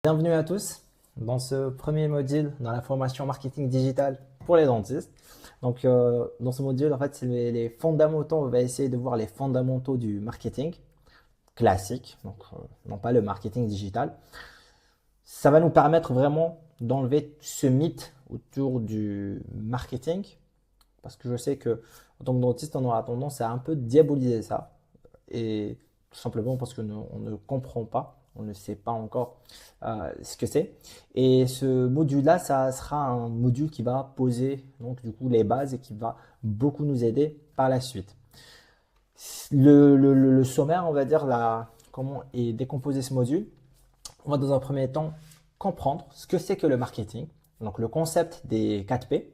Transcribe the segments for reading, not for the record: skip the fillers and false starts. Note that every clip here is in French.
Bienvenue à tous dans ce premier module dans la formation marketing digital pour les dentistes. Dans ce module, en fait, c'est les fondamentaux. On va essayer de voir les fondamentaux du marketing classique, non pas le marketing digital. Ça va nous permettre vraiment d'enlever ce mythe autour du marketing, parce que je sais que en tant que dentiste, on aura tendance à un peu diaboliser ça, et tout simplement parce on ne comprend pas, on ne sait pas encore ce que c'est. Et ce module-là, ça sera un module qui va poser donc du coup les bases et qui va beaucoup nous aider par la suite. Le sommaire, on va dire comment est décomposé ce module. On va dans un premier temps comprendre ce que c'est que le marketing, donc le concept des 4 P.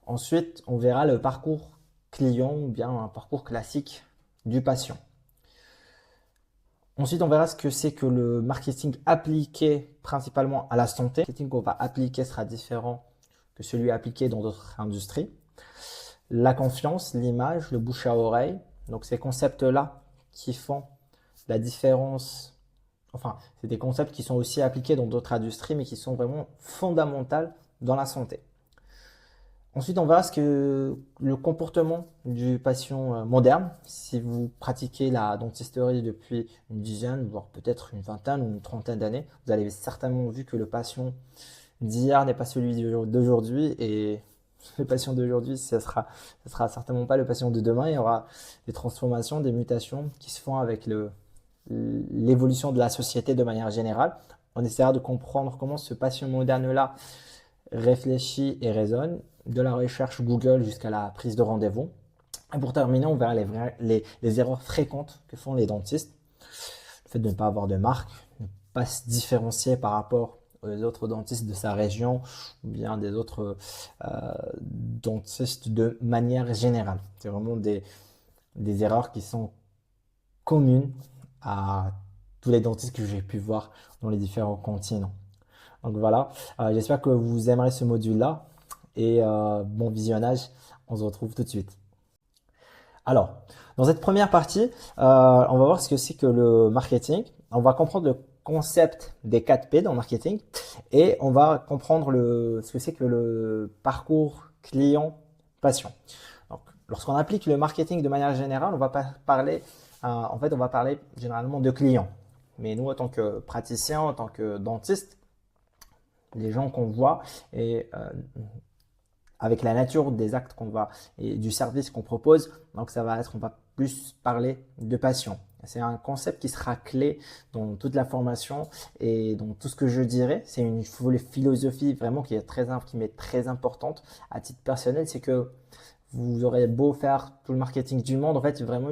Ensuite, on verra le parcours client ou bien un parcours classique du patient. Ensuite, on verra ce que c'est que le marketing appliqué principalement à la santé. Le marketing qu'on va appliquer sera différent que celui appliqué dans d'autres industries. La confiance, l'image, le bouche à oreille. Donc ces concepts-là qui font la différence. Enfin, c'est des concepts qui sont aussi appliqués dans d'autres industries, mais qui sont vraiment fondamentaux dans la santé. Ensuite, on verra ce que le comportement du patient moderne. Si vous pratiquez la dentisterie depuis une dizaine, voire peut-être une vingtaine ou une trentaine d'années, vous avez certainement vu que le patient d'hier n'est pas celui d'aujourd'hui, et le patient d'aujourd'hui, ce sera certainement pas le patient de demain. Il y aura des transformations, des mutations qui se font avec l'évolution de la société de manière générale. On essaiera de comprendre comment ce patient moderne-là réfléchit et raisonne, de la recherche Google jusqu'à la prise de rendez-vous. Et pour terminer, on verra les erreurs fréquentes que font les dentistes. Le fait de ne pas avoir de marque, ne pas se différencier par rapport aux autres dentistes de sa région ou bien des autres dentistes de manière générale. C'est vraiment des erreurs qui sont communes à tous les dentistes que j'ai pu voir dans les différents continents. Donc voilà, j'espère que vous aimerez ce module-là et bon visionnage, on se retrouve tout de suite. Alors, dans cette première partie, on va voir ce que c'est que le marketing. On va comprendre le concept des 4 P dans le marketing et on va comprendre ce que c'est que le parcours client-patient. Donc, lorsqu'on applique le marketing de manière générale, on va pas parler, en fait, on va parler généralement de clients. Mais nous, en tant que praticiens, en tant que dentistes, les gens qu'on voit et avec la nature des actes qu'on va et du service qu'on propose, donc on va plus parler de passion. C'est un concept qui sera clé dans toute la formation et dans tout ce que je dirais. C'est une philosophie vraiment qui m'est très importante à titre personnel. C'est que vous aurez beau faire tout le marketing du monde, en fait, vraiment,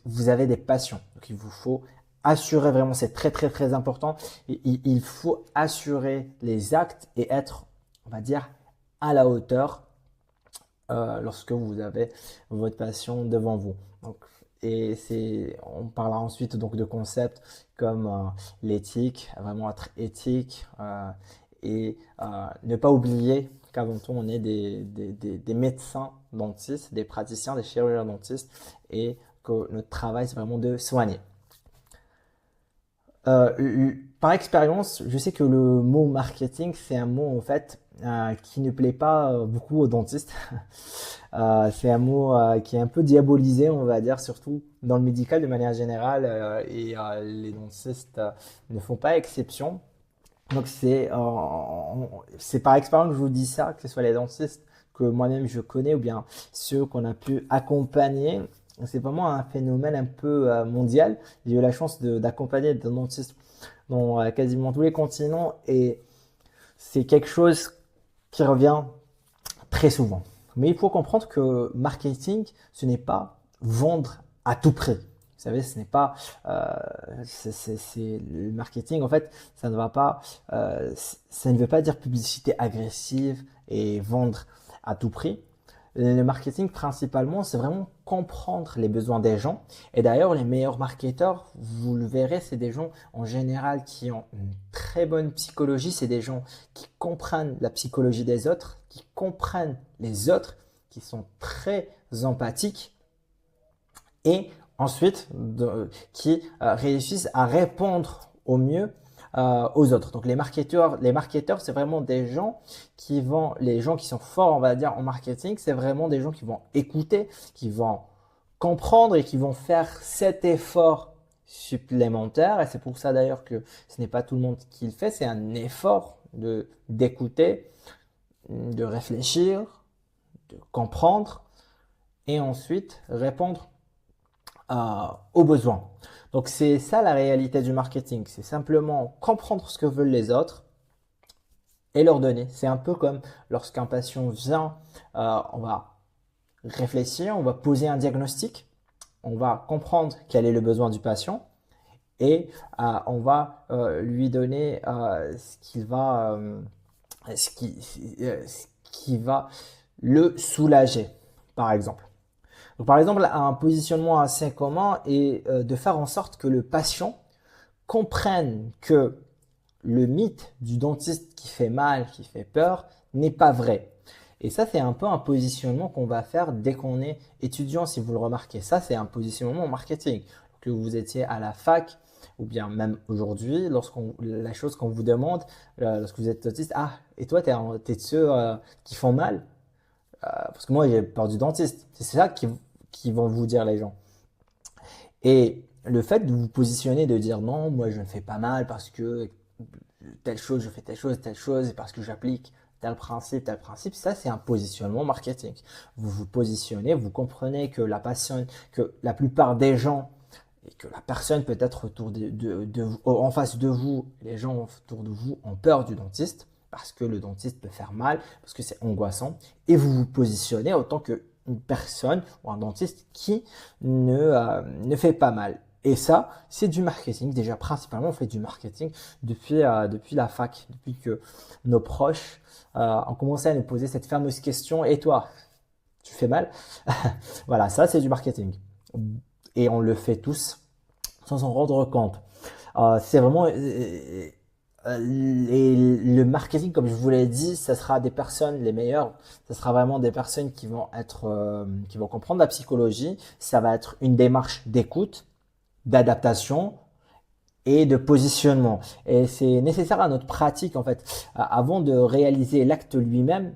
vous avez des passions. Donc, il vous faut assurer vraiment, c'est très, très, très important. Il faut assurer les actes et être, on va dire, à la hauteur lorsque vous avez votre passion devant vous. Donc, on parlera ensuite donc de concepts comme l'éthique, vraiment être éthique et ne pas oublier qu'avant tout on est des médecins dentistes, des praticiens, des chirurgiens dentistes et que notre travail c'est vraiment de soigner. Par expérience, je sais que le mot marketing, c'est un mot en fait qui ne plaît pas beaucoup aux dentistes. C'est un mot qui est un peu diabolisé, on va dire, surtout dans le médical de manière générale, et les dentistes ne font pas exception. Donc c'est par expérience que je vous dis ça, que ce soit les dentistes que moi-même je connais ou bien ceux qu'on a pu accompagner. C'est vraiment un phénomène un peu mondial. J'ai eu la chance d'accompagner des dentistes dans quasiment tous les continents et c'est quelque chose qui revient très souvent. Mais il faut comprendre que marketing, ce n'est pas vendre à tout prix. Vous savez, ce n'est pas, le marketing en fait, ça ne veut pas dire publicité agressive et vendre à tout prix. Le marketing principalement, c'est vraiment comprendre les besoins des gens. Et d'ailleurs, les meilleurs marketeurs, vous le verrez, c'est des gens en général qui ont une très bonne psychologie. C'est des gens qui comprennent la psychologie des autres, qui comprennent les autres, qui sont très empathiques et ensuite qui réussissent à répondre au mieux aux autres. Donc les marketeurs, c'est vraiment des gens les gens qui sont forts, on va dire, en marketing, c'est vraiment des gens qui vont écouter, qui vont comprendre et qui vont faire cet effort supplémentaire. Et c'est pour ça d'ailleurs que ce n'est pas tout le monde qui le fait, c'est un effort d'écouter, de réfléchir, de comprendre et ensuite répondre aux besoins. Donc c'est ça la réalité du marketing, c'est simplement comprendre ce que veulent les autres et leur donner. C'est un peu comme lorsqu'un patient vient, on va réfléchir, on va poser un diagnostic, on va comprendre quel est le besoin du patient et on va lui donner ce qui va le soulager, par exemple. Donc, par exemple, un positionnement assez commun est de faire en sorte que le patient comprenne que le mythe du dentiste qui fait mal, qui fait peur, n'est pas vrai. Et ça, c'est un peu un positionnement qu'on va faire dès qu'on est étudiant, si vous le remarquez. Ça, c'est un positionnement en marketing. Que vous étiez à la fac, ou bien même aujourd'hui, la chose qu'on vous demande, lorsque vous êtes dentiste, ah, et toi, t'es de ceux qui font mal? Parce que moi, j'ai peur du dentiste. C'est ça qui vont vous dire les gens. Et le fait de vous positionner, de dire non, moi je ne fais pas mal parce que telle chose, je fais telle chose, et parce que j'applique tel principe, ça c'est un positionnement marketing. Vous vous positionnez, vous comprenez que que la plupart des gens et que la personne peut être en face de vous, les gens autour de vous ont peur du dentiste parce que le dentiste peut faire mal, parce que c'est angoissant, et vous vous positionnez en tant qu'une personne ou un dentiste qui ne fait pas mal. Et ça, c'est du marketing. Déjà, principalement, on fait du marketing depuis la fac, depuis que nos proches ont commencé à nous poser cette fameuse question. Et toi, tu fais mal? Voilà, ça, c'est du marketing. Et on le fait tous sans s'en rendre compte. C'est vraiment le marketing, comme je vous l'ai dit, ça sera des personnes les meilleures. Ça sera vraiment des personnes qui vont comprendre la psychologie. Ça va être une démarche d'écoute, d'adaptation et de positionnement. Et c'est nécessaire à notre pratique en fait. Avant de réaliser l'acte lui-même,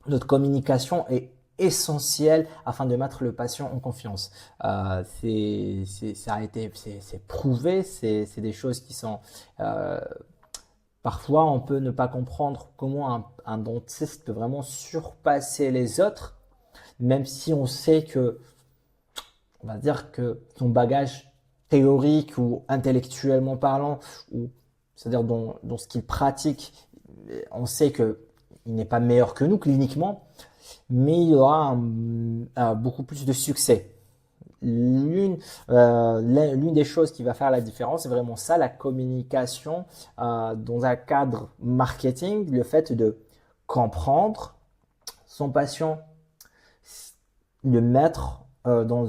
notre communication est essentielle afin de mettre le patient en confiance. C'est prouvé, c'est des choses qui sont parfois on peut ne pas comprendre comment un dentiste peut vraiment surpasser les autres, même si on sait que on va dire que son bagage théorique ou intellectuellement parlant, ou c'est-à-dire dans ce qu'il pratique, on sait que il n'est pas meilleur que nous cliniquement, mais il aura beaucoup plus de succès. L'une des choses qui va faire la différence, c'est vraiment ça, la communication dans un cadre marketing, le fait de comprendre son patient, le mettre dans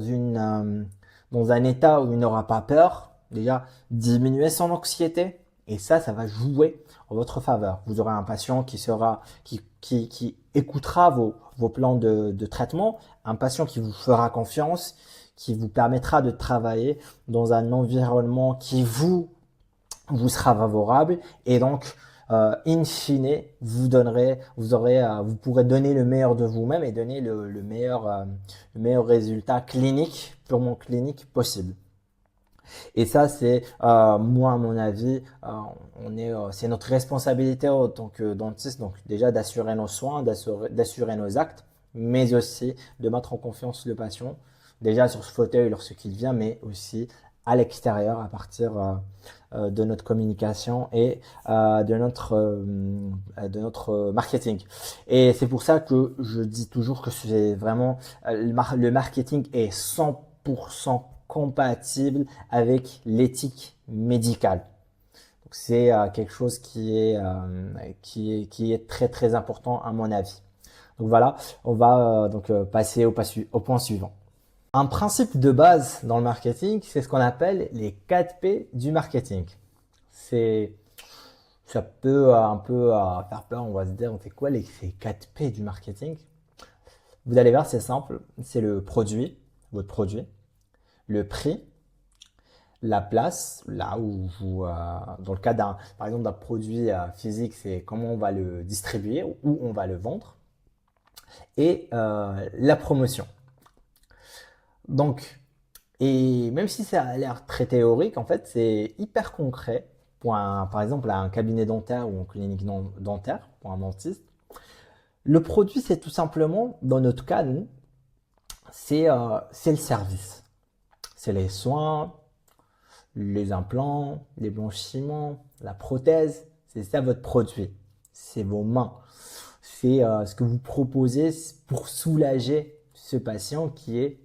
un état où il n'aura pas peur, déjà diminuer son anxiété, et ça va jouer en votre faveur. Vous aurez un patient qui écoutera vos plans de traitement, un patient qui vous fera confiance, qui vous permettra de travailler dans un environnement qui vous sera favorable, et donc in fine, vous pourrez donner le meilleur de vous-même et donner le meilleur résultat clinique, purement clinique possible. Et ça, c'est moi, à mon avis, c'est notre responsabilité en tant que dentiste, donc déjà d'assurer nos soins, d'assurer nos actes, mais aussi de mettre en confiance le patient, déjà sur ce fauteuil lorsqu'il vient, mais aussi à l'extérieur à partir de notre communication et de notre marketing. Et c'est pour ça que je dis toujours que c'est vraiment le marketing est 100% compatible avec l'éthique médicale. Donc c'est quelque chose qui est très très important à mon avis. Donc voilà, on va passer au point suivant. Un principe de base dans le marketing, c'est ce qu'on appelle les 4 P du marketing. Ça peut un peu faire peur, on va se dire, on fait quoi ces 4 P du marketing? Vous allez voir, c'est simple, c'est le produit, votre produit, le prix, la place, là où vous, dans le cas par exemple d'un produit physique, c'est comment on va le distribuer, où on va le vendre, et la promotion. Donc, et même si ça a l'air très théorique, en fait, c'est hyper concret pour par exemple un cabinet dentaire ou une clinique dentaire, pour un dentiste. Le produit, c'est tout simplement, dans notre cas, nous, c'est le service. C'est les soins, les implants, les blanchiments, la prothèse. C'est ça votre produit. C'est vos mains. C'est ce que vous proposez pour soulager ce patient qui est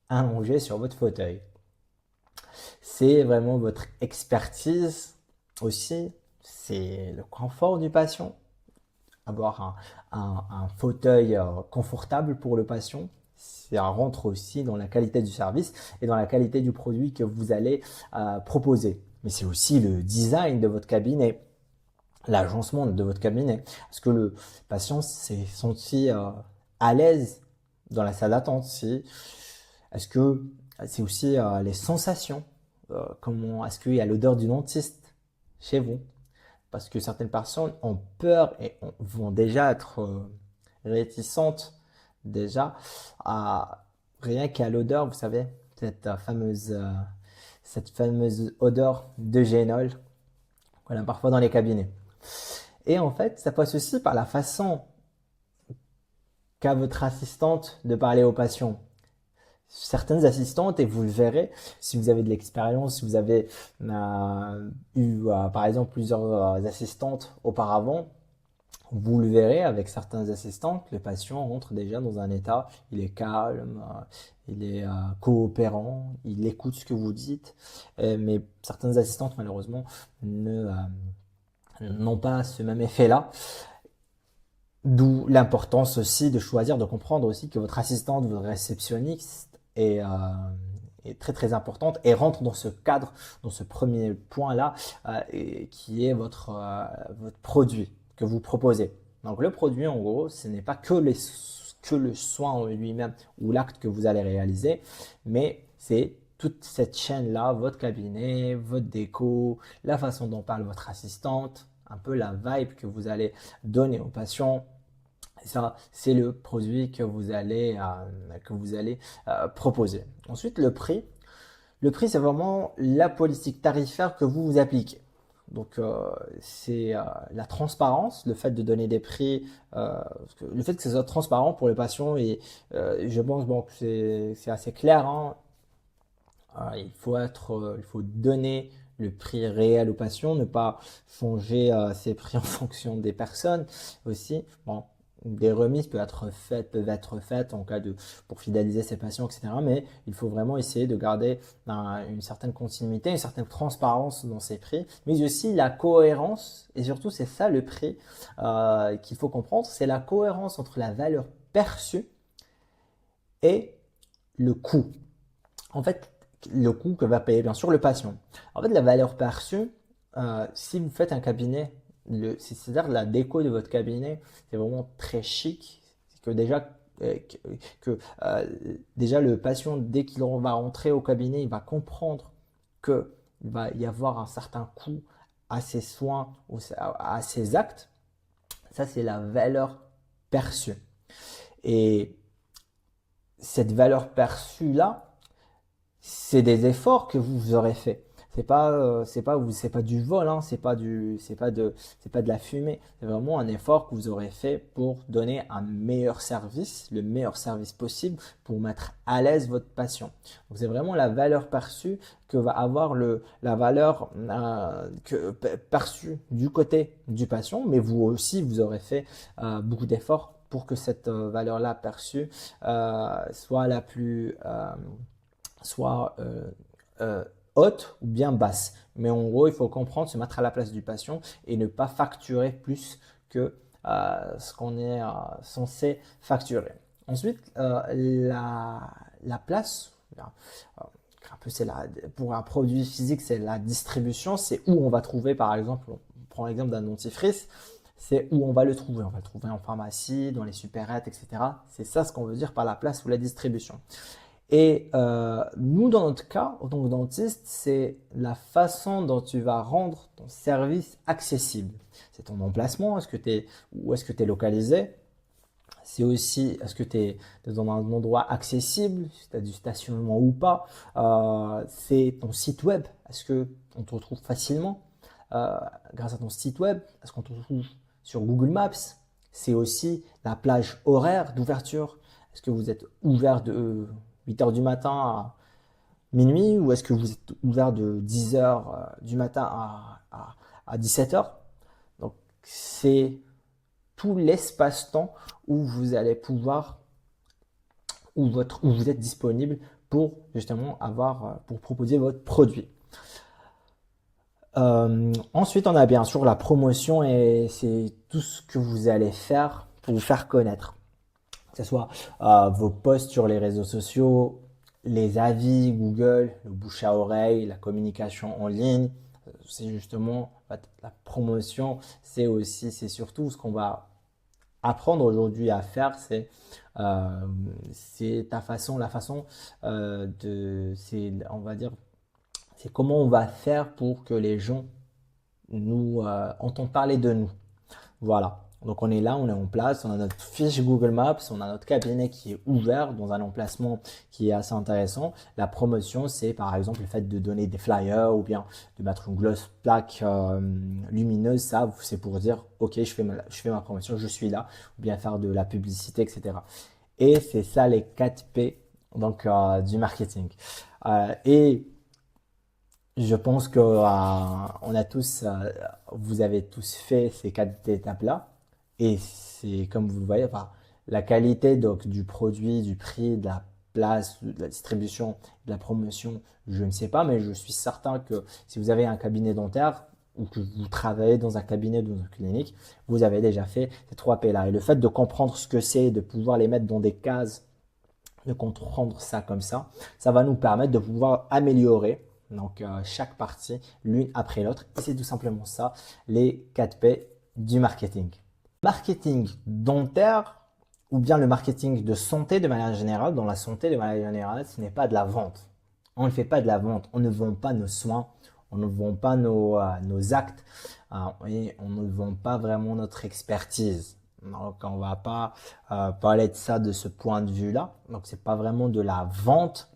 allongé sur votre fauteuil. C'est vraiment votre expertise aussi. C'est le confort du patient. Avoir un fauteuil confortable pour le patient. Ça rentre aussi dans la qualité du service et dans la qualité du produit que vous allez proposer. Mais c'est aussi le design de votre cabinet, l'agencement de votre cabinet. Est-ce que le patient s'est senti à l'aise dans la salle d'attente? Est-ce que c'est aussi les sensations? Comment est-ce qu'il y a l'odeur du dentiste chez vous? Parce que certaines personnes ont peur et vont déjà être réticentes déjà à rien qu'à l'odeur, vous savez, cette fameuse odeur de génol qu'on a parfois dans les cabinets. Et en fait, ça passe aussi par la façon qu'a votre assistante de parler aux patients. Certaines assistantes, et vous le verrez, si vous avez de l'expérience, si vous avez eu par exemple plusieurs assistantes auparavant, vous le verrez avec certaines assistantes, le patient entre déjà dans un état, il est calme, il est coopérant, il écoute ce que vous dites, mais certaines assistantes malheureusement n'ont pas ce même effet-là. D'où l'importance aussi de choisir, de comprendre aussi que votre assistante, votre réceptionniste est très très importante et rentre dans ce cadre, dans ce premier point-là, qui est votre produit que vous proposez. Donc le produit, en gros, ce n'est pas que le soin en lui-même ou l'acte que vous allez réaliser, mais c'est toute cette chaîne-là, votre cabinet, votre déco, la façon dont parle votre assistante, un peu la vibe que vous allez donner aux patients. Et ça, c'est le produit que vous allez proposer. Ensuite, le prix. Le prix, c'est vraiment la politique tarifaire que vous appliquez. Donc, c'est la transparence, le fait de donner des prix, le fait que ce soit transparent pour le patient. Et je pense bon, que c'est assez clair, hein. Il faut donner le prix réel au patient, ne pas changer ses prix en fonction des personnes aussi. Bon, des remises peuvent être faites pour fidéliser ses patients, etc. Mais il faut vraiment essayer de garder une certaine continuité, une certaine transparence dans ses prix, mais aussi la cohérence. Et surtout, c'est ça le prix qu'il faut comprendre, c'est la cohérence entre la valeur perçue et le coût. En fait, le coût que va payer bien sûr le patient. En fait, la valeur perçue, si vous faites un cabinet, c'est-à-dire la déco de votre cabinet, c'est vraiment très chic. C'est que déjà, déjà le patient, dès qu'il va rentrer au cabinet, il va comprendre qu'il va y avoir un certain coût à ses soins, à ses actes. Ça, c'est la valeur perçue. Et cette valeur perçue-là, c'est des efforts que vous aurez fait. C'est pas du vol, hein, c'est pas de la fumée. C'est vraiment un effort que vous aurez fait pour donner un meilleur service, le meilleur service possible pour mettre à l'aise votre patient. Donc c'est vraiment la valeur perçue que va avoir la valeur perçue du côté du patient, mais vous aussi vous aurez fait beaucoup d'efforts pour que cette valeur-là perçue soit la plus soit haute ou bien basse. Mais en gros, il faut comprendre, se mettre à la place du patient et ne pas facturer plus que ce qu'on est censé facturer. Ensuite, la place, un peu pour un produit physique, c'est la distribution, c'est où on va trouver, par exemple, on prend l'exemple d'un dentifrice, c'est où on va le trouver. On va le trouver en pharmacie, dans les supérettes, etc. C'est ça ce qu'on veut dire par la place ou la distribution. Et nous, dans notre cas, en tant que dentiste, c'est la façon dont tu vas rendre ton service accessible. C'est ton emplacement, où est-ce que tu es localisé? C'est aussi, est-ce que tu es dans un endroit accessible, si tu as du stationnement ou pas? C'est ton site web, est-ce que on te retrouve facilement euh, grâce à ton site web? Est-ce qu'on te retrouve sur Google Maps? C'est aussi la plage horaire d'ouverture. Est-ce que vous êtes ouvert de 8 heures du matin à minuit ou est-ce que vous êtes ouvert de 10 heures du matin à 17 heures? Donc, c'est tout l'espace-temps où vous allez pouvoir, où vous êtes disponible pour justement pour proposer votre produit. Ensuite, on a bien sûr la promotion et c'est tout ce que vous allez faire pour vous faire connaître. Que ce soit vos posts sur les réseaux sociaux, les avis Google, le bouche à oreille, la communication en ligne. C'est justement la promotion, c'est surtout ce qu'on va apprendre aujourd'hui à faire, c'est la façon on va dire, c'est comment on va faire pour que les gens nous entendent parler de nous. Voilà. Donc on est là, on est en place, on a notre fiche Google Maps, on a notre cabinet qui est ouvert dans un emplacement qui est assez intéressant. La promotion, c'est par exemple le fait de donner des flyers ou bien de mettre une grosse plaque lumineuse. Ça, c'est pour dire, ok, je fais ma promotion, je suis là, ou bien faire de la publicité, etc. Et c'est ça les 4 P donc, du marketing. Et je pense que vous avez tous fait ces 4 étapes-là. Et c'est comme vous le voyez, enfin, la qualité donc, du produit, du prix, de la place, de la distribution, de la promotion, je ne sais pas, mais je suis certain que si vous avez un cabinet dentaire ou que vous travaillez dans un cabinet, dans une clinique, vous avez déjà fait ces 3 P-là. Et le fait de comprendre ce que c'est, de pouvoir les mettre dans des cases, de comprendre ça comme ça va nous permettre de pouvoir améliorer donc chaque partie l'une après l'autre. Et c'est tout simplement ça, les 4 P du marketing. Marketing dentaire ou bien le marketing de santé de manière générale, dans la santé de manière générale, ce n'est pas de la vente. On ne fait pas de la vente, on ne vend pas nos soins, on ne vend pas nos actes et on ne vend pas vraiment notre expertise. Donc on va pas parler de ça de ce point de vue-là. Donc c'est pas vraiment de la vente.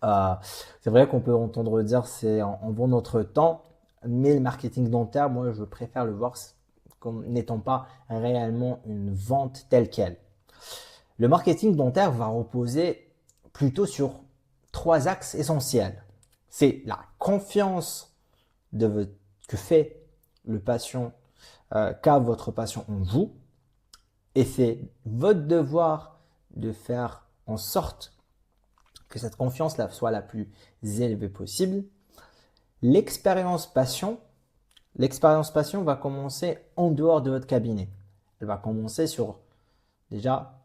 Euh, c'est vrai qu'on peut entendre dire c'est on vend notre temps, mais le marketing dentaire, moi je préfère le voir comme n'étant pas réellement une vente telle quelle. Le marketing dentaire va reposer plutôt sur 3 axes essentiels. C'est la confiance que fait le patient, qu'a votre patient en vous, et c'est votre devoir de faire en sorte que cette confiance-là soit la plus élevée possible. L'expérience patient va commencer en dehors de votre cabinet. Elle va commencer sur déjà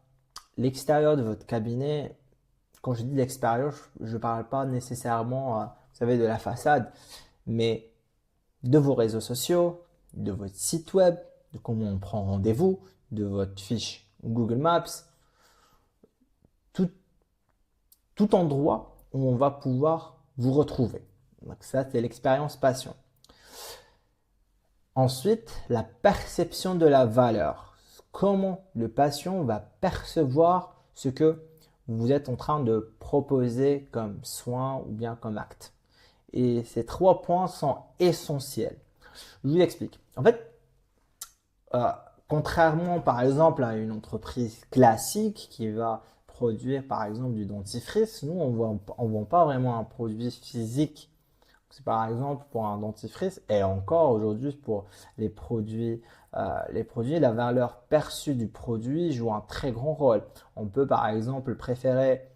l'extérieur de votre cabinet. Quand je dis l'extérieur, je ne parle pas nécessairement, vous savez, de la façade, mais de vos réseaux sociaux, de votre site web, de comment on prend rendez-vous, de votre fiche Google Maps, tout, tout endroit où on va pouvoir vous retrouver. Donc ça, c'est l'expérience patient. Ensuite, la perception de la valeur. Comment le patient va percevoir ce que vous êtes en train de proposer comme soin ou bien comme acte. Et ces 3 points sont essentiels. Je vous explique. En fait, euh, contrairement par exemple à une entreprise classique qui va produire par exemple du dentifrice, nous on vend pas vraiment un produit physique. C'est par exemple pour un dentifrice et encore aujourd'hui pour les produits, la valeur perçue du produit joue un très grand rôle. On peut par exemple préférer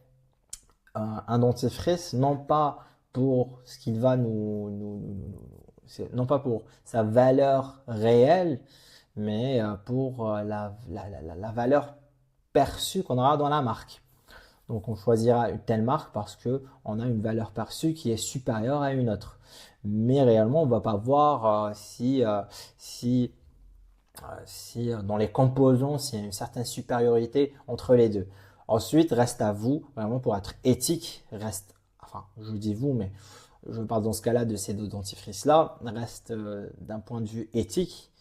un dentifrice non pas pour ce qu'il va non pas pour sa valeur réelle, mais pour la valeur perçue qu'on aura dans la marque. Donc on choisira une telle marque parce qu'on a une valeur perçue qui est supérieure à une autre. Mais réellement, on ne va pas voir si dans les composants, s'il y a une certaine supériorité entre les deux. Ensuite, reste à vous, vraiment pour être éthique, enfin, je dis vous, mais je parle dans ce cas-là de ces deux dentifrices-là, reste d'un point de vue éthique,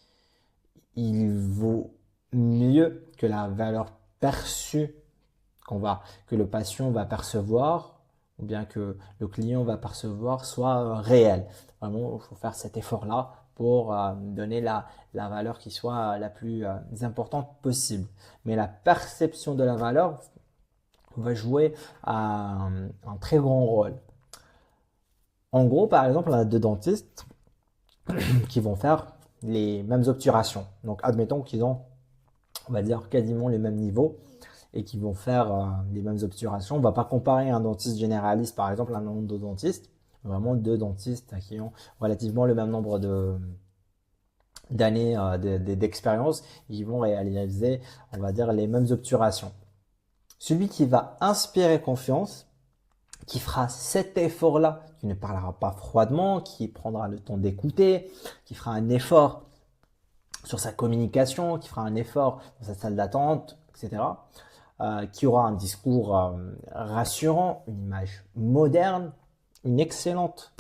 il vaut mieux que la valeur perçue que le patient va percevoir ou bien que le client va percevoir soit réelle. Vraiment, il faut faire cet effort-là pour donner la valeur qui soit la plus importante possible. Mais la perception de la valeur va jouer un très grand rôle. En gros, par exemple, on a deux dentistes qui vont faire les mêmes obturations. Donc, admettons qu'ils ont, on va dire, quasiment le même niveau et qui vont faire les mêmes obturations. On ne va pas comparer un dentiste généraliste, par exemple, à un endodontiste. Vraiment deux dentistes qui ont relativement le même nombre d'années d'expérience. Ils vont réaliser, on va dire, les mêmes obturations. Celui qui va inspirer confiance, qui fera cet effort-là, qui ne parlera pas froidement, qui prendra le temps d'écouter, qui fera un effort sur sa communication, qui fera un effort dans sa salle d'attente, etc., qui aura un discours rassurant, une image moderne, une excellente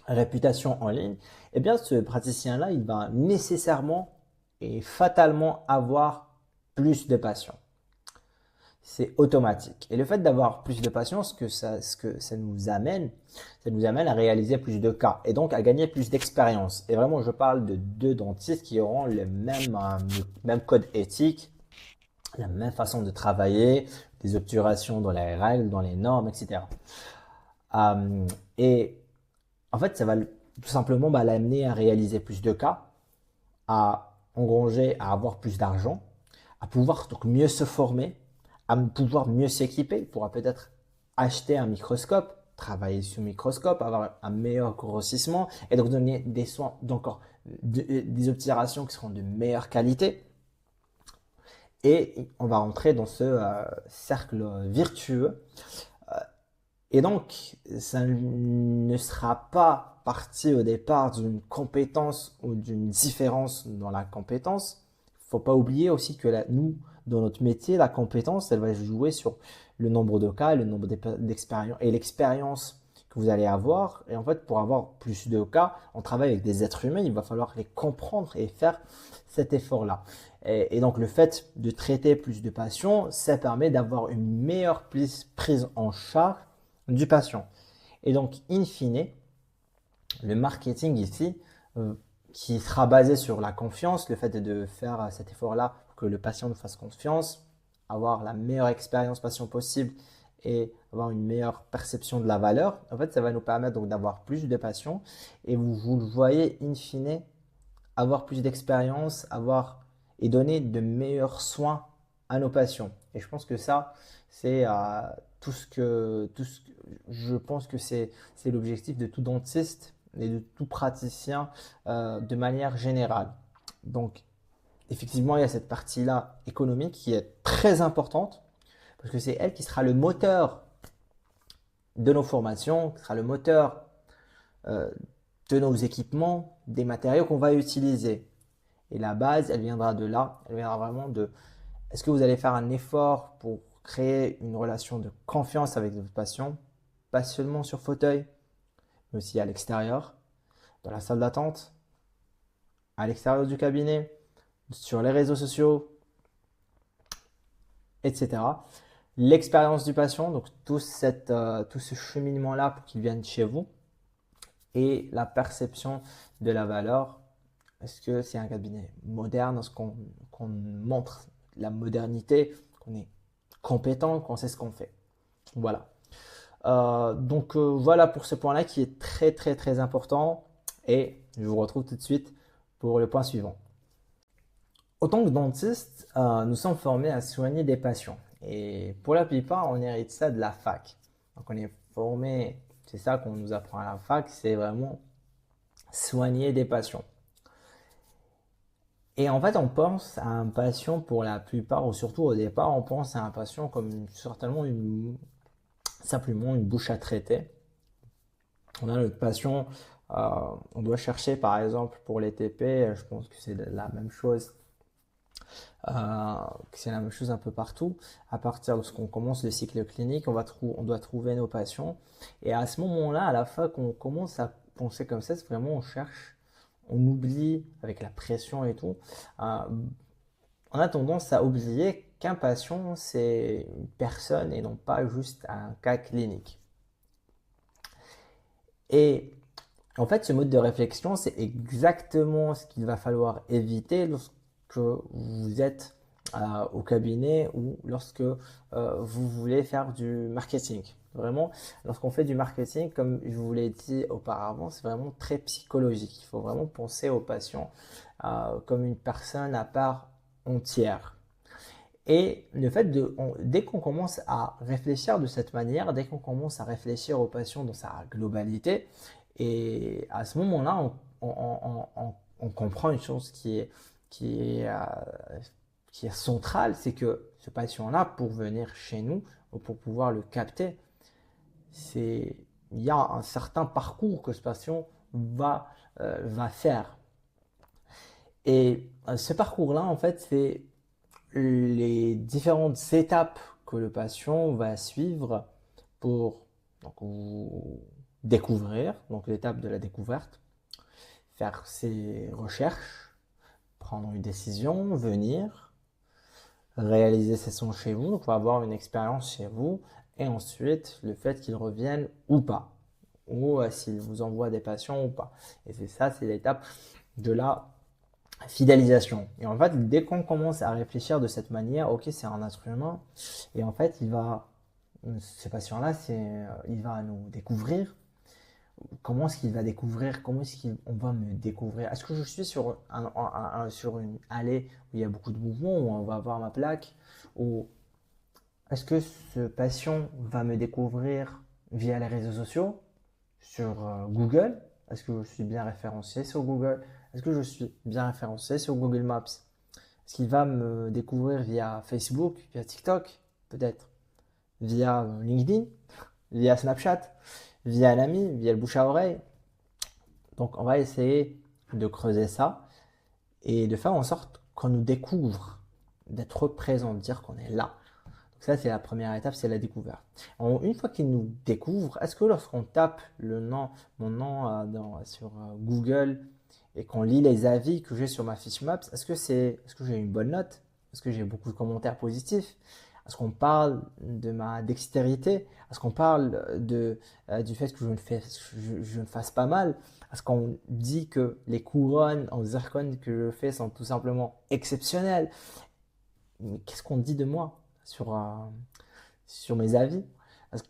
réputation en ligne, eh bien ce praticien-là, il va nécessairement et fatalement avoir plus de patients. C'est automatique. Et le fait d'avoir plus de patients, ce que ça nous amène à réaliser plus de cas et donc à gagner plus d'expérience. Et vraiment, je parle de deux dentistes qui auront le même code éthique, la même façon de travailler, des obturations dans les règles, dans les normes, etc. Et en fait, ça va tout simplement l'amener à réaliser plus de cas, à engranger, à avoir plus d'argent, à pouvoir donc mieux se former, à pouvoir mieux s'équiper. Il pourra peut-être acheter un microscope, travailler sur le microscope, avoir un meilleur grossissement et donc donner des soins, des obturations qui seront de meilleure qualité. Et on va rentrer dans ce cercle virtueux. Et donc, ça ne sera pas parti au départ d'une compétence ou d'une différence dans la compétence. Il ne faut pas oublier aussi que nous, dans notre métier, la compétence, elle va jouer sur le nombre de cas, le nombre d'expériences et l'expérience que vous allez avoir. Et en fait, pour avoir plus de cas, on travaille avec des êtres humains, il va falloir les comprendre et faire cet effort-là. Et donc, le fait de traiter plus de patients, ça permet d'avoir une meilleure prise en charge du patient. Et donc, in fine, le marketing ici, qui sera basé sur la confiance, le fait de faire cet effort-là pour que le patient nous fasse confiance, avoir la meilleure expérience patient possible et avoir une meilleure perception de la valeur, en fait, ça va nous permettre donc d'avoir plus de patients et vous le voyez, in fine, avoir plus d'expérience, et donner de meilleurs soins à nos patients. Et je pense que ça, c'est je pense que c'est l'objectif de tout dentiste et de tout praticien de manière générale. Donc, effectivement, il y a cette partie-là économique qui est très importante parce que c'est elle qui sera le moteur de nos formations, qui sera le moteur euh, de nos équipements, des matériaux qu'on va utiliser. Et la base, elle viendra de là, elle viendra vraiment de est-ce que vous allez faire un effort pour créer une relation de confiance avec votre patient, pas seulement sur fauteuil, mais aussi à l'extérieur, dans la salle d'attente, à l'extérieur du cabinet, sur les réseaux sociaux, etc. L'expérience du patient, donc tout ce cheminement-là pour qu'il vienne chez vous, et la perception de la valeur. Est-ce que c'est un cabinet moderne? Est-ce qu'on montre la modernité, qu'on est compétent, qu'on sait ce qu'on fait? Voilà. Voilà pour ce point-là qui est très très très important. Et je vous retrouve tout de suite pour le point suivant. Autant que dentiste, nous sommes formés à soigner des patients. Et pour la plupart, on hérite ça de la fac. Donc on est formé, c'est ça qu'on nous apprend à la fac, c'est vraiment soigner des patients. Et en fait, on pense à un patient pour la plupart, ou surtout au départ, on pense à un patient comme certainement simplement une bouche à traiter. On a notre patient, on doit chercher par exemple pour les TP, je pense que c'est la même chose. Euh, c'est la même chose un peu partout. À partir de ce qu'on commence le cycle clinique, on doit trouver nos patients. Et à ce moment-là, à la fin qu'on commence à penser comme ça, c'est vraiment on cherche, on oublie avec la pression et tout. On a tendance à oublier qu'un patient, c'est une personne et non pas juste un cas clinique. Et en fait, ce mode de réflexion, c'est exactement ce qu'il va falloir éviter lorsque vous êtes au cabinet ou lorsque vous voulez faire du marketing. Vraiment, lorsqu'on fait du marketing, comme je vous l'ai dit auparavant, c'est vraiment très psychologique. Il faut vraiment penser au patient comme une personne à part entière. Et le fait dès qu'on commence à réfléchir de cette manière, dès qu'on commence à réfléchir au patient dans sa globalité, et à ce moment-là, on comprend une chose qui est, euh, qui est centrale, c'est que ce patient-là, pour venir chez nous, ou pour pouvoir le capter, c'est, il y a un certain parcours que ce patient va faire. Et ce parcours-là, en fait, c'est les différentes étapes que le patient va suivre pour donc, découvrir, donc l'étape de la découverte, faire ses recherches, prendre une décision, venir, réaliser ses soins chez vous, donc on va avoir une expérience chez vous, et ensuite le fait qu'il revienne ou pas, ou s'il vous envoie des patients ou pas. Et c'est ça, c'est l'étape de la fidélisation. Et en fait, dès qu'on commence à réfléchir de cette manière, ok, c'est un instrument, et en fait, ce patient-là, il va nous découvrir. Comment est-ce qu'il va découvrir? Comment est-ce qu'on va me découvrir? Est-ce que je suis sur une allée où il y a beaucoup de mouvements, où on va voir ma plaque? Ou est-ce que ce patient va me découvrir via les réseaux sociaux, sur Google? Est-ce que je suis bien référencé sur Google? Est-ce que je suis bien référencé sur Google Maps? Est-ce qu'il va me découvrir via Facebook, via TikTok, peut-être, via LinkedIn, via Snapchat, via un ami, via le bouche à oreille? Donc on va essayer de creuser ça et de faire en sorte qu'on nous découvre, d'être présent, de dire qu'on est là. Donc ça, c'est la première étape, c'est la découverte. Une fois qu'il nous découvre, est-ce que lorsqu'on tape mon nom sur Google et qu'on lit les avis que j'ai sur ma fiche Maps, est-ce que j'ai une bonne note? Est-ce que j'ai beaucoup de commentaires positifs? Est-ce qu'on parle de ma dextérité? Est-ce qu'on parle du fait que je ne fasse pas mal? Est-ce qu'on dit que les couronnes en zircone que je fais sont tout simplement exceptionnelles? Mais qu'est-ce qu'on dit de moi sur mes avis?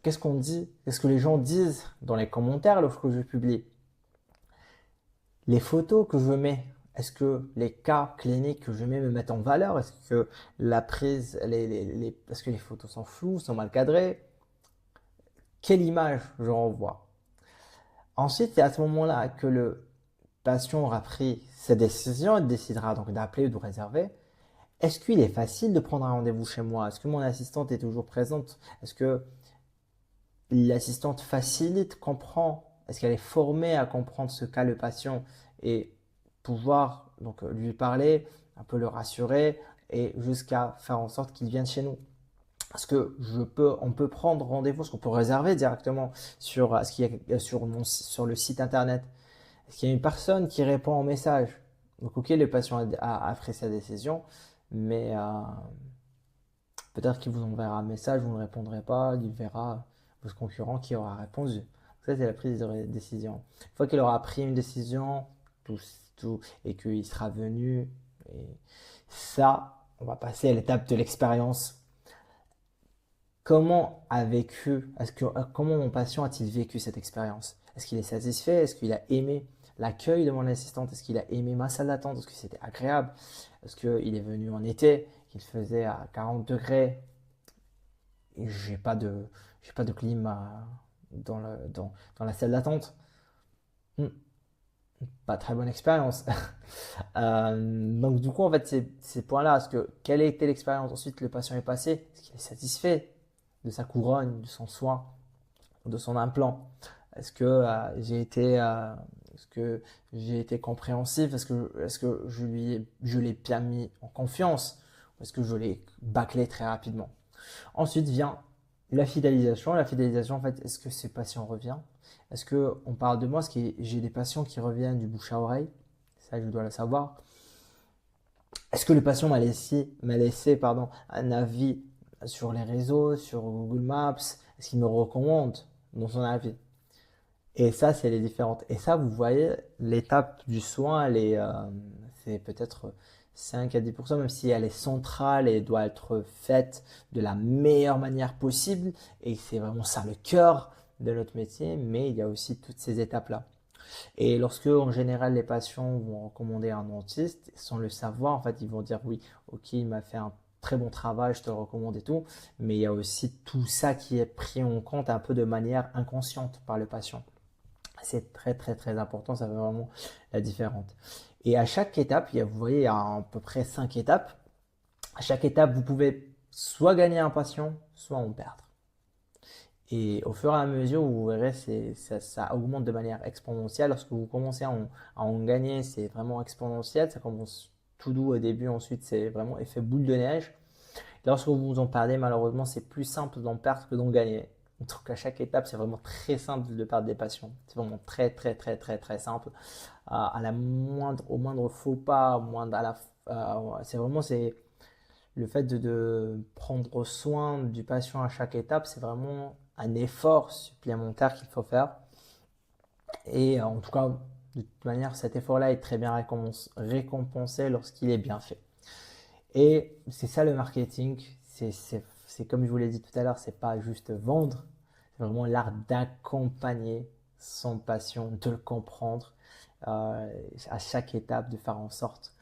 Qu'est-ce qu'on dit? Qu'est-ce que les gens disent dans les commentaires lorsque je publie? Les photos que je mets, est-ce que les cas cliniques que je mets me mettent en valeur? Est-ce que la prise, est-ce que les photos sont floues, sont mal cadrées? Quelle image je renvoie? Ensuite, c'est à ce moment-là que le patient aura pris sa décision, il décidera donc d'appeler ou de réserver. Est-ce qu'il est facile de prendre un rendez-vous chez moi? Est-ce que mon assistante est toujours présente? Est-ce que l'assistante facilite, comprend? Est-ce qu'elle est formée à comprendre ce qu'a le patient et pouvoir donc lui parler, un peu le rassurer et jusqu'à faire en sorte qu'il vienne chez nous? Est-ce que on peut prendre rendez-vous, est-ce qu'on peut réserver directement ce qu'il y a sur le site internet? Est-ce qu'il y a une personne qui répond au message? Donc, ok, le patient a pris sa décision, mais peut-être qu'il vous enverra un message, vous ne répondrez pas, il verra votre concurrent qui aura répondu. Ça, c'est la prise de décision. Une fois qu'il aura pris une décision, tout, et qu'il sera venu, et ça, on va passer à l'étape de l'expérience. Comment mon patient a-t-il vécu cette expérience? Est-ce qu'il est satisfait? Est-ce qu'il a aimé l'accueil de mon assistante? Est-ce qu'il a aimé ma salle d'attente? Est-ce que c'était agréable? Est-ce qu'il est venu en été, qu'il faisait à 40 degrés et j'ai pas de clim dans la salle d'attente? Hmm, Pas très bonne expérience. Donc du coup, en fait, ces points-là, quelle a été l'expérience? Ensuite, le patient est passé. Est-ce qu'il est satisfait de sa couronne, de son soin, de son implant? Est-ce que Est-ce que j'ai été compréhensif? Est-ce que je l'ai bien mis en confiance? Ou est-ce que je l'ai bâclé très rapidement? Ensuite vient la fidélisation. La fidélisation, en fait, est-ce que ces patients reviennent? Est-ce que on parle de moi? Est-ce que j'ai des patients qui reviennent du bouche à oreille? Ça, je dois le savoir. Est-ce que le patient m'a laissé pardon, un avis sur les réseaux, sur Google Maps? Est-ce qu'il me recommande dans son avis? Et ça, c'est les différentes. Et ça, vous voyez, l'étape du soin, c'est peut-être 5 à 10%, même si elle est centrale et doit être faite de la meilleure manière possible. Et c'est vraiment ça le cœur de notre métier, mais il y a aussi toutes ces étapes-là. Et lorsque, en général, les patients vont recommander un dentiste, sans le savoir, en fait, ils vont dire oui, ok, il m'a fait un très bon travail, je te le recommande et tout. Mais il y a aussi tout ça qui est pris en compte un peu de manière inconsciente par le patient. C'est très très très important, ça fait vraiment la différence. Et à chaque étape, vous voyez, il y a à peu près 5 étapes. À chaque étape, vous pouvez soit gagner un patient, soit en perdre. Et au fur et à mesure, vous verrez, ça augmente de manière exponentielle. Lorsque vous commencez à en gagner, c'est vraiment exponentiel. Ça commence tout doux au début, ensuite c'est vraiment effet boule de neige. Lorsque vous en perdez, malheureusement, c'est plus simple d'en perdre que d'en gagner. Donc à chaque étape, c'est vraiment très simple de perdre des patients. C'est vraiment très très très très très simple. Au moindre faux pas, c'est le fait de prendre soin du patient à chaque étape, c'est vraiment un effort supplémentaire qu'il faut faire. Et en tout cas, de toute manière, cet effort-là est très bien récompensé lorsqu'il est bien fait. Et c'est ça le marketing. C'est comme je vous l'ai dit tout à l'heure, c'est pas juste vendre, c'est vraiment l'art d'accompagner son patient, de le comprendre à chaque étape, de faire en sorte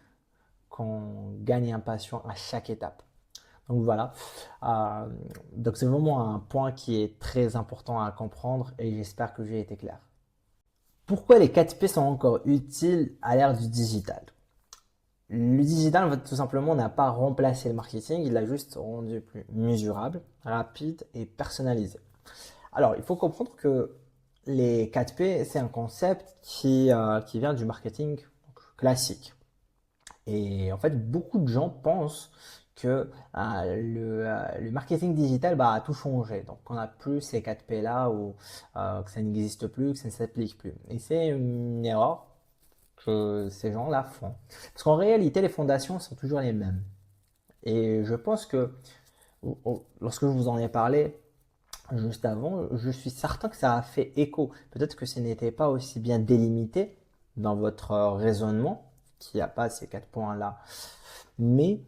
qu'on gagne un patient à chaque étape. Donc voilà. Euh, donc c'est vraiment un point qui est très important à comprendre et j'espère que j'ai été clair. Pourquoi les 4P sont encore utiles à l'ère du digital? Le digital, en fait, tout simplement, n'a pas remplacé le marketing, il l'a juste rendu plus mesurable, rapide et personnalisé. Alors, il faut comprendre que les 4P, c'est un concept qui vient du marketing classique. Et en fait, beaucoup de gens pensent que le marketing digital a tout changé. Donc, on n'a plus ces 4P là ou que ça n'existe plus, que ça ne s'applique plus. Et c'est une erreur que ces gens-là font. Parce qu'en réalité, les fondations sont toujours les mêmes. Et je pense que lorsque je vous en ai parlé juste avant, je suis certain que ça a fait écho. Peut-être que ce n'était pas aussi bien délimité dans votre raisonnement, qu'il n'y a pas ces 4 points-là. Mais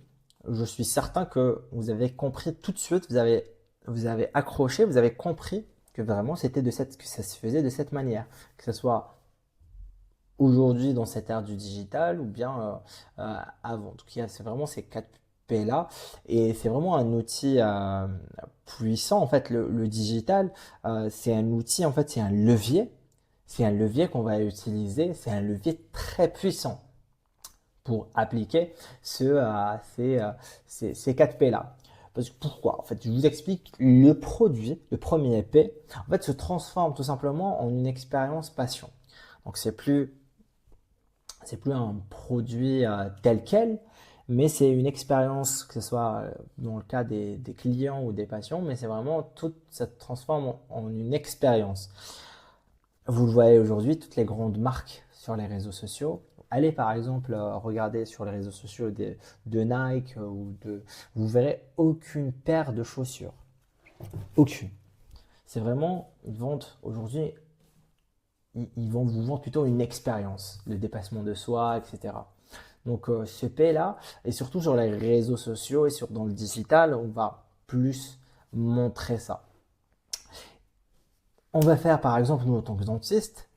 je suis certain que vous avez compris tout de suite, vous avez accroché, vous avez compris que vraiment que ça se faisait de cette manière. Que ce soit aujourd'hui dans cette ère du digital ou bien avant. Donc c'est vraiment ces 4P là et c'est vraiment un outil puissant en fait le digital c'est un outil en fait c'est un levier qu'on va utiliser, c'est un levier très puissant pour appliquer ces 4P là. Parce que pourquoi? En fait, je vous explique, le produit, le premier P, en fait, se transforme tout simplement en une expérience patient. Donc, c'est plus un produit tel quel, mais c'est une expérience, que ce soit dans le cas des clients ou des patients, mais c'est vraiment tout, ça se transforme en une expérience. Vous le voyez aujourd'hui, toutes les grandes marques sur les réseaux sociaux. Allez par exemple regarder sur les réseaux sociaux de Nike vous verrez aucune paire de chaussures. Aucune. C'est vraiment, ils vendent aujourd'hui, ils vont vous vendre plutôt une expérience, le dépassement de soi, etc. Donc ce P-là, et surtout sur les réseaux sociaux et dans le digital, on va plus montrer ça. On va faire par exemple, nous en tant que dentiste,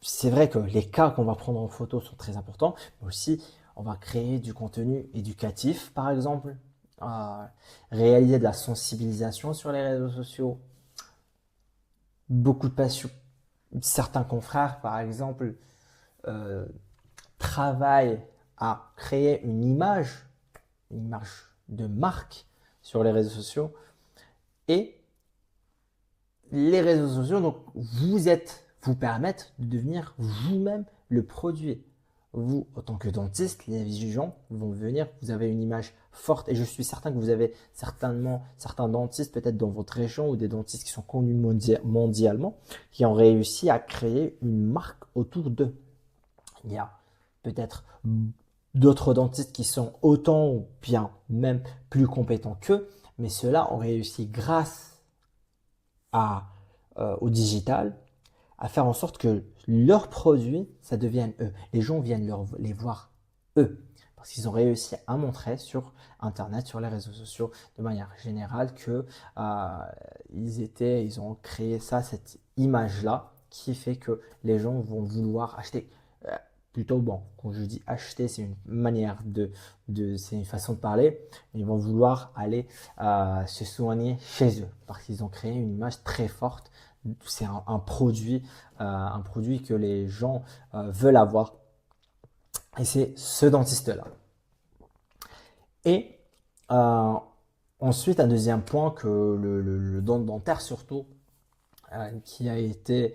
c'est vrai que les cas qu'on va prendre en photo sont très importants, mais aussi on va créer du contenu éducatif par exemple, réaliser de la sensibilisation sur les réseaux sociaux. Beaucoup de patients, certains confrères par exemple, euh, travaillent à créer une image de marque sur les réseaux sociaux. Et les réseaux sociaux, donc vous vous permettre de devenir vous-même le produit. Vous, en tant que dentiste, les gens vont venir, vous avez une image forte et je suis certain que vous avez certainement certains dentistes peut-être dans votre région ou des dentistes qui sont connus mondialement qui ont réussi à créer une marque autour d'eux. Il y a peut-être d'autres dentistes qui sont autant ou bien même plus compétents qu'eux, mais ceux-là ont réussi grâce au digital à faire en sorte que leurs produits, ça devienne eux. Les gens viennent les voir eux. Parce qu'ils ont réussi à montrer sur Internet, sur les réseaux sociaux, de manière générale, que ils ont créé ça, cette image-là, qui fait que les gens vont vouloir acheter. Plutôt bon, quand je dis acheter, c'est une manière c'est une façon de parler. Ils vont vouloir aller se soigner chez eux parce qu'ils ont créé une image très forte. C'est un produit que les gens veulent avoir. Et c'est ce dentiste-là. Et ensuite, un deuxième point que le don dentaire surtout, qui a été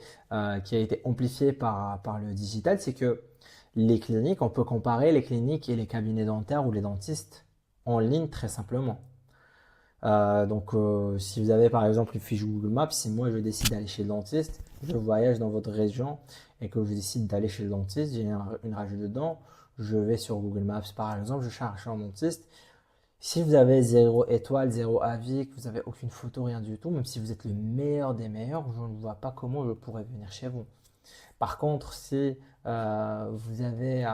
amplifié par le digital, c'est que les cliniques, on peut comparer les cliniques et les cabinets dentaires ou les dentistes en ligne très simplement. Si vous avez par exemple une fiche Google Maps, si moi je décide d'aller chez le dentiste, je voyage dans votre région et que je décide d'aller chez le dentiste, j'ai une rage de dents, je vais sur Google Maps par exemple, je cherche un dentiste. Si vous avez 0 étoile, 0 avis, que vous n'avez aucune photo, rien du tout, même si vous êtes le meilleur des meilleurs, je ne vois pas comment je pourrais venir chez vous. Par contre, si vous avez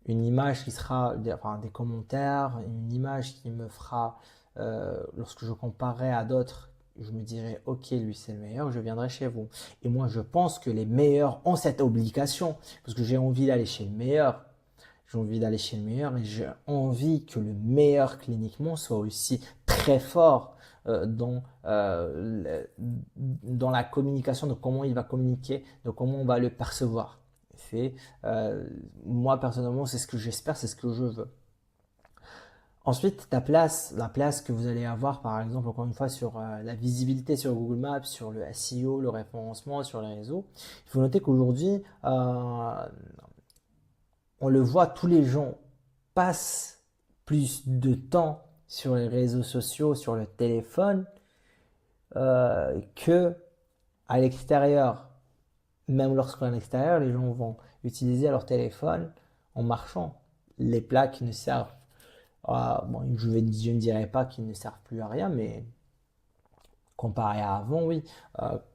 une image qui sera, enfin, des commentaires, une image qui me fera, lorsque je comparerai à d'autres, je me dirai, ok, lui c'est le meilleur, je viendrai chez vous. Et moi, je pense que les meilleurs ont cette obligation, parce que j'ai envie d'aller chez le meilleur. J'ai envie d'aller chez le meilleur et j'ai envie que le meilleur cliniquement soit aussi très fort dans la communication, de comment il va communiquer, de comment on va le percevoir. C'est, moi personnellement, c'est ce que j'espère, c'est ce que je veux. Ensuite, la place que vous allez avoir, par exemple, encore une fois, sur la visibilité sur Google Maps, sur le SEO, le référencement, sur les réseaux. Il faut noter qu'aujourd'hui, on le voit, tous les gens passent plus de temps sur les réseaux sociaux, sur le téléphone, que à l'extérieur. Même lorsqu'on est à l'extérieur, les gens vont utiliser leur téléphone en marchant. Les plaques ne servent bon, je ne dirais pas qu'ils ne servent plus à rien, mais comparé à avant, oui.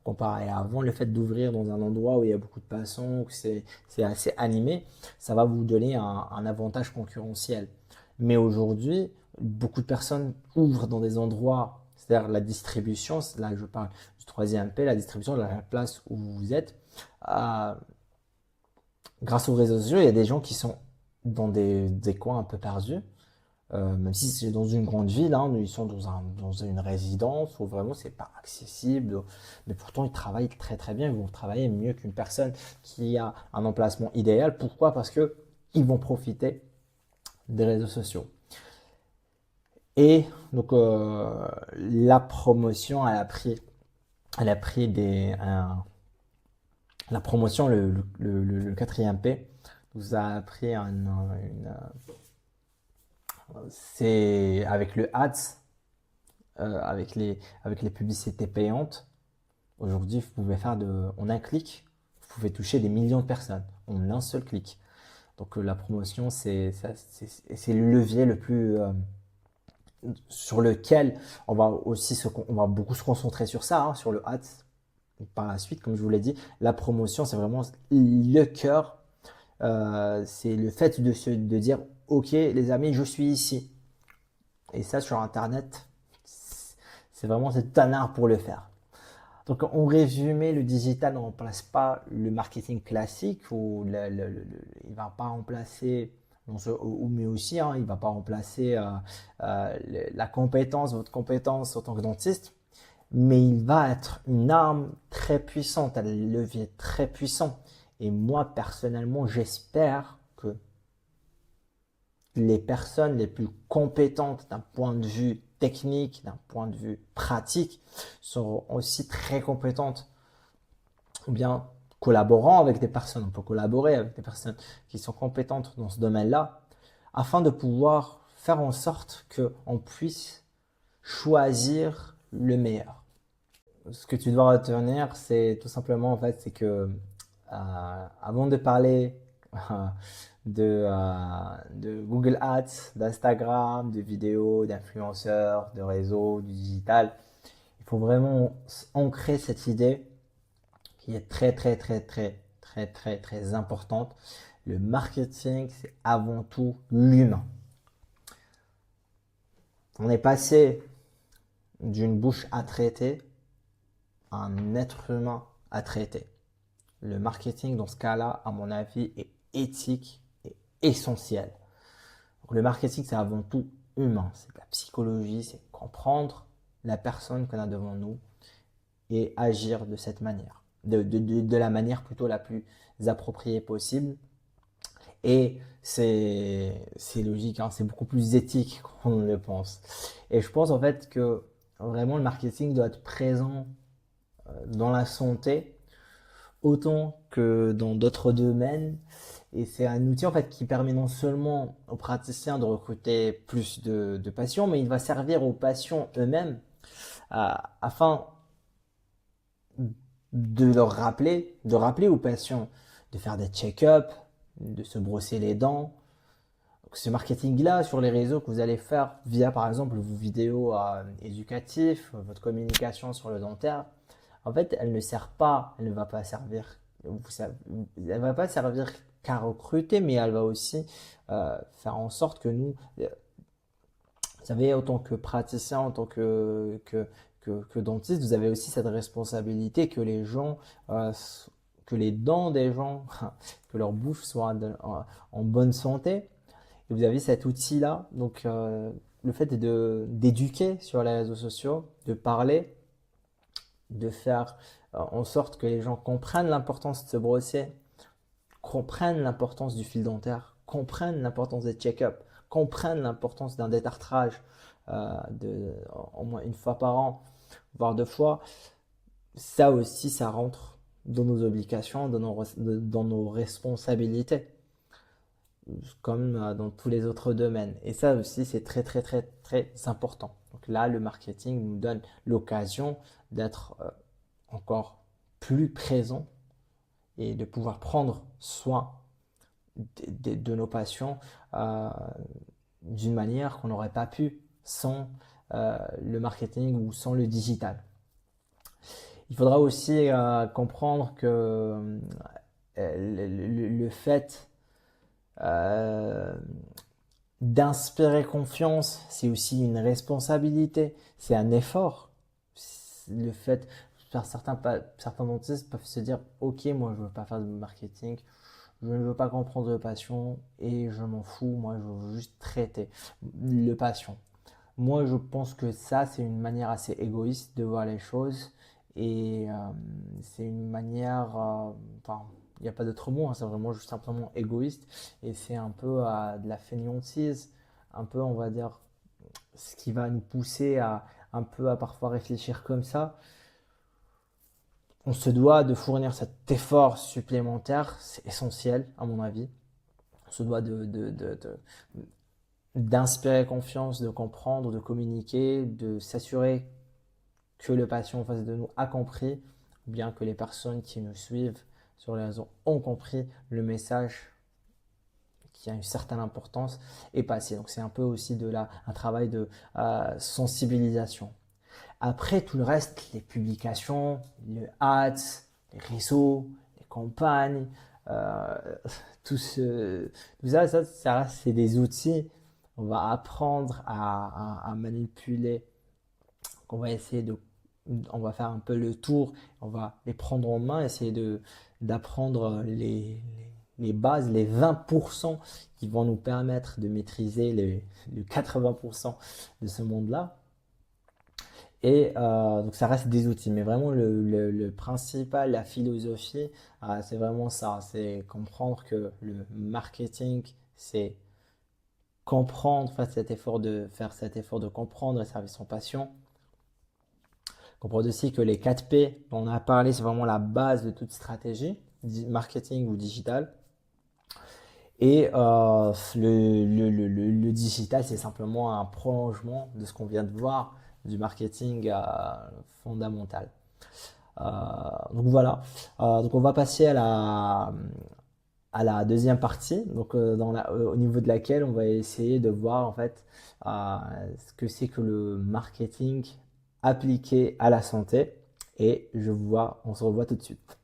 Comparé à avant, le fait d'ouvrir dans un endroit où il y a beaucoup de passants, où c'est assez animé, ça va vous donner un avantage concurrentiel. Mais aujourd'hui, beaucoup de personnes ouvrent dans des endroits, c'est-à-dire la distribution, là je parle du troisième P, la distribution de la place où vous êtes. Euh, Grâce aux réseaux sociaux, il y a des gens qui sont dans des coins un peu perdus. Même si c'est dans une grande ville, hein, ils sont dans une résidence où vraiment c'est pas accessible, mais pourtant ils travaillent très très bien, ils vont travailler mieux qu'une personne qui a un emplacement idéal. Pourquoi? Parce que ils vont profiter des réseaux sociaux. Et donc la promotion, elle a pris la promotion, le quatrième P, vous a pris c'est avec le ads, avec les publicités payantes. Aujourd'hui, vous pouvez faire en un clic, vous pouvez toucher des millions de personnes en un seul clic. Donc la promotion, c'est le levier le plus sur lequel on va beaucoup se concentrer sur ça, hein, sur le ads. Par la suite, comme je vous l'ai dit, la promotion, c'est vraiment le cœur. C'est le fait de dire, ok, les amis, je suis ici. Et ça, sur Internet, c'est vraiment un art pour le faire. Donc, en résumé, le digital ne remplace pas le marketing classique ou il ne va pas remplacer, mais aussi, hein, il ne va pas remplacer votre compétence en tant que dentiste, mais il va être une arme très puissante, un levier très puissant. Et moi, personnellement, j'espère que les personnes les plus compétentes d'un point de vue technique, d'un point de vue pratique, sont aussi très compétentes. Ou bien collaborant avec des personnes, on peut collaborer avec des personnes qui sont compétentes dans ce domaine-là, afin de pouvoir faire en sorte qu'on puisse choisir le meilleur. Ce que tu dois retenir, c'est tout simplement en fait, c'est que avant de parler de Google Ads, d'Instagram, de vidéos, d'influenceurs, de réseaux, du digital, il faut vraiment ancrer cette idée qui est très importante. Le marketing, c'est avant tout l'humain. On est passé d'une bouche à traiter à un être humain à traiter. Le marketing, dans ce cas-là, à mon avis, est éthique et essentiel. Donc, le marketing, c'est avant tout humain. C'est de la psychologie, c'est comprendre la personne qu'on a devant nous et agir de cette manière. De la manière plutôt la plus appropriée possible. Et c'est logique, hein, c'est beaucoup plus éthique qu'on ne le pense. Et je pense en fait que vraiment le marketing doit être présent dans la santé autant que dans d'autres domaines. Et c'est un outil en fait qui permet non seulement aux praticiens de recruter plus de patients, mais il va servir aux patients eux-mêmes afin de rappeler aux patients de faire des check-ups, de se brosser les dents. Donc, ce marketing-là sur les réseaux que vous allez faire via par exemple vos vidéos éducatives, votre communication sur le dentaire, en fait, elle ne sert pas, elle ne va pas servir, elle va pas servir qu'à recruter, mais elle va aussi faire en sorte que nous, vous savez, en tant que praticien, en tant que dentiste, vous avez aussi cette responsabilité que les gens, que les dents des gens, que leur bouche soit en bonne santé. Et vous avez cet outil-là, donc le fait d'éduquer sur les réseaux sociaux, de parler, de faire en sorte que les gens comprennent l'importance de se brosser, comprennent l'importance du fil dentaire, comprennent l'importance des check-ups, comprennent l'importance d'un détartrage au moins une fois par an, voire deux fois. Ça aussi, ça rentre dans nos obligations, dans nos responsabilités, comme dans tous les autres domaines. Et ça aussi, c'est très important. Donc là, le marketing nous donne l'occasion d'être encore plus présent et de pouvoir prendre soin de nos patients d'une manière qu'on n'aurait pas pu sans le marketing ou sans le digital. Il faudra aussi comprendre que le fait euh, d'inspirer confiance, c'est aussi une responsabilité, c'est un effort. Le fait, certains dentistes peuvent se dire, ok, moi je ne veux pas faire de marketing, je ne veux pas comprendre le patient et je m'en fous, moi je veux juste traiter le patient. Moi je pense que ça c'est une manière assez égoïste de voir les choses et c'est une manière, enfin il n'y a pas d'autre mot, hein, c'est vraiment juste simplement égoïste et c'est un peu de la fainéantise, un peu on va dire ce qui va nous pousser à un peu à parfois réfléchir comme ça. On se doit de fournir cet effort supplémentaire, c'est essentiel à mon avis. On se doit d'inspirer confiance, de comprendre, de communiquer, de s'assurer que le patient en face de nous a compris, ou bien que les personnes qui nous suivent sur les réseaux ont compris le message qui a une certaine importance est passé. Donc c'est un peu aussi un travail de sensibilisation. Après, tout le reste, les publications, les ads, les réseaux, les campagnes, euh, tout ça reste, c'est des outils. On va apprendre à manipuler. On va faire un peu le tour. On va les prendre en main, essayer d'apprendre les bases, les 20% qui vont nous permettre de maîtriser les 80% de ce monde-là. Et donc ça reste des outils, mais vraiment le principal, la philosophie, c'est vraiment ça, c'est comprendre que le marketing, c'est comprendre, faire cet effort de comprendre et servir son patient. Comprendre aussi que les 4 P dont on a parlé, c'est vraiment la base de toute stratégie, marketing ou digital. Et le digital, c'est simplement un prolongement de ce qu'on vient de voir du marketing fondamental. Euh, donc voilà. Donc on va passer à la deuxième partie, donc au niveau de laquelle on va essayer de voir en fait euh, ce que c'est que le marketing appliqué à la santé. Et on se revoit tout de suite.